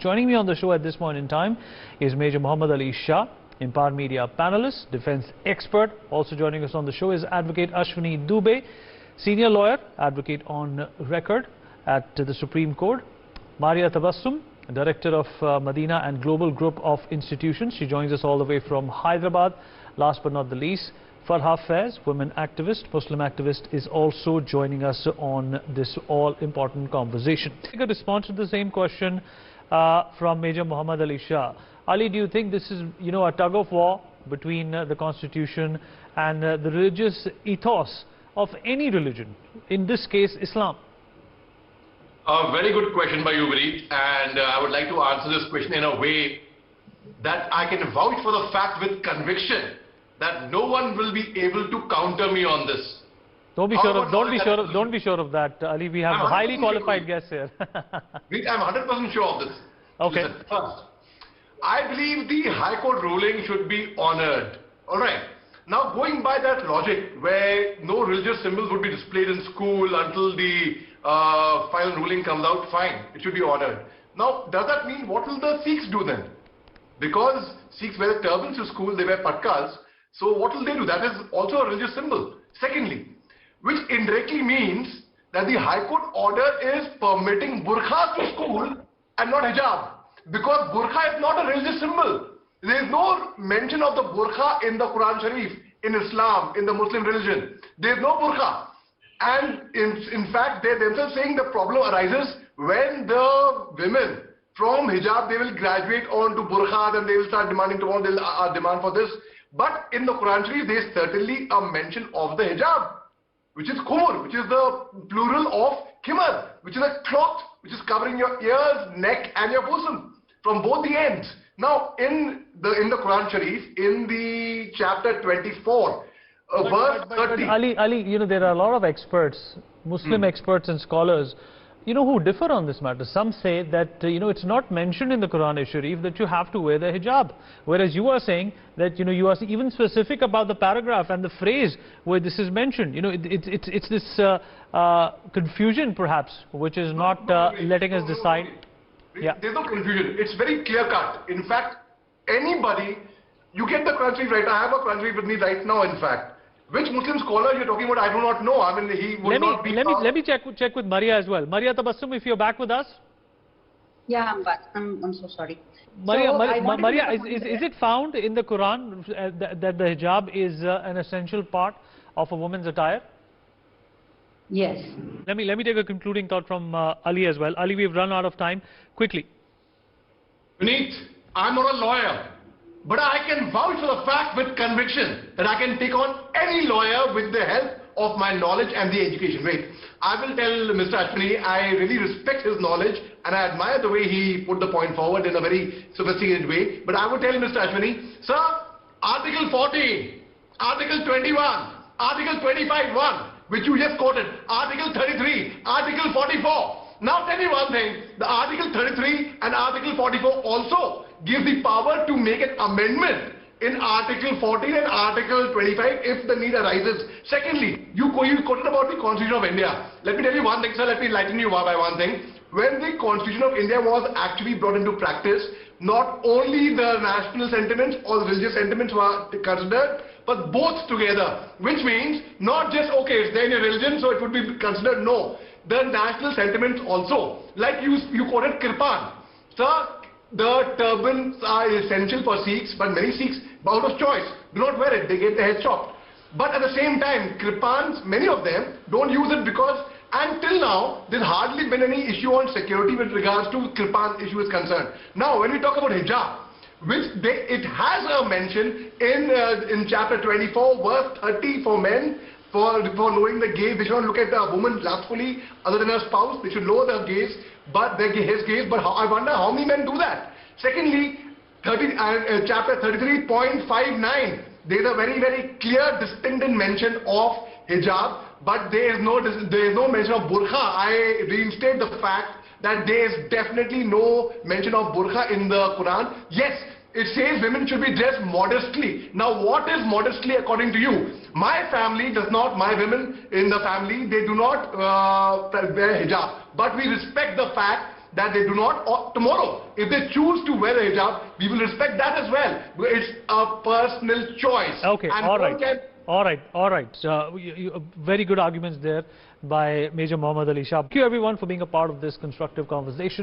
Joining me on the show at this point in time is Major Mohammed Ali Shah, Empire Media panelist, defense expert. Also joining us on the show is Advocate Ashwini Dubey, senior lawyer, advocate on record at the Supreme Court. Maria Tabassum, director of Medina and Global Group of Institutions. She joins us all the way from Hyderabad. Last but not the least, Farha Faiz, women activist, Muslim activist, is also joining us on this all-important conversation. Take a response to the same question from Major Mohammed Ali Shah. Ali, do you think this is, a tug of war between the constitution and the religious ethos of any religion, in this case Islam? A very good question by you, Vineet, and I would like to answer this question in a way that I can vouch for the fact with conviction that no one will be able to counter me on this. Don't be sure of that, Ali. We have highly qualified guests here. Vineet, I'm 100% sure of this. Okay. Listen, first, I believe the High Court ruling should be honored. All right. Now, going by that logic, where no religious symbols would be displayed in school until the final ruling comes out, fine, it should be honored. Now, does that mean what will the Sikhs do then? Because Sikhs wear turbans to school, they wear patkas. So what will they do? That is also a religious symbol. Secondly, which indirectly means that the High Court order is permitting burqas to school and not hijab. Because burqa is not a religious symbol. There is no mention of the burqa in the Quran Sharif, in Islam, in the Muslim religion. There is no burqa. And in fact, they themselves saying the problem arises when the women from hijab, they will graduate on to burqa and they will start demanding tomorrow, they'll demand for this. But in the Quran Sharif, there is certainly a mention of the hijab, which is khumur, which is the plural of khimar, which is a cloth which is covering your ears, neck and your bosom from both the ends. Now, in the Quran Sharif, in the chapter 24, verse 30. Ali, there are a lot of experts, Muslim experts and scholars, who differ on this matter. Some say that, it's not mentioned in the Quran Sharif that you have to wear the hijab. Whereas you are saying that, you are even specific about the paragraph and the phrase where this is mentioned. It's this confusion, perhaps, which is not letting us decide. Yeah. There's no confusion. It's very clear cut. In fact, anybody, you get the Quran Sharif right. I have a Quran Sharif with me right now, in fact. Which Muslim scholar you're talking about, I do not know. I mean, he would not be... Let me check with Maria as well. Maria Tabassum, if you're back with us. Yeah, I'm back. I'm so sorry. Maria, is it found in the Quran that the hijab is an essential part of a woman's attire? Yes. Let me take a concluding thought from Ali as well. Ali, we've run out of time. Quickly. Vineet, I'm not a lawyer, but I can vouch for the fact with conviction that I can take on any lawyer with the help of my knowledge and the education. Wait, I will tell Mr. Ashwini, I really respect his knowledge and I admire the way he put the point forward in a very sophisticated way. But I would tell Mr. Ashwini, sir, Article 14, Article 21, Article 25(1), which you just quoted, Article 33, Article 44. Now tell me one thing, the Article 33 and Article 44 also give the power to make an amendment in Article 14 and Article 25 if the need arises. Secondly, you quoted about the Constitution of India. Let me tell you one thing, sir, let me enlighten you by one thing. When the Constitution of India was actually brought into practice, not only the national sentiments or the religious sentiments were considered, but both together, which means not just, okay, it's there in your religion, so it would be considered, no. The national sentiments also, like you quoted Kirpan. Sir, the turbans are essential for Sikhs, but many Sikhs, out of choice, do not wear it, they get their head chopped. But at the same time, Kirpans, many of them don't use it because until now, there's hardly been any issue on security with regards to Kirpan issue is concerned. Now, when we talk about hijab, it has a mention in chapter 24, verse 30 for men, for lowering the gaze. They should not look at a woman lustfully other than her spouse. They should lower their gaze, his gaze. But I wonder how many men do that. Secondly, chapter 33.59, there is a very, very clear, distinct mention of hijab, but there is no mention of burqa. I reinstate the fact that there is definitely no mention of burqa in the Quran. Yes, it says women should be dressed modestly. Now, what is modestly according to you? My family does not, my women in the family, they do not wear hijab. But we respect the fact that they do not, or tomorrow, if they choose to wear a hijab, we will respect that as well. It's a personal choice. Okay, and all right. All right. Very good arguments there by Major Mohammed Ali Shah. Thank you everyone for being a part of this constructive conversation.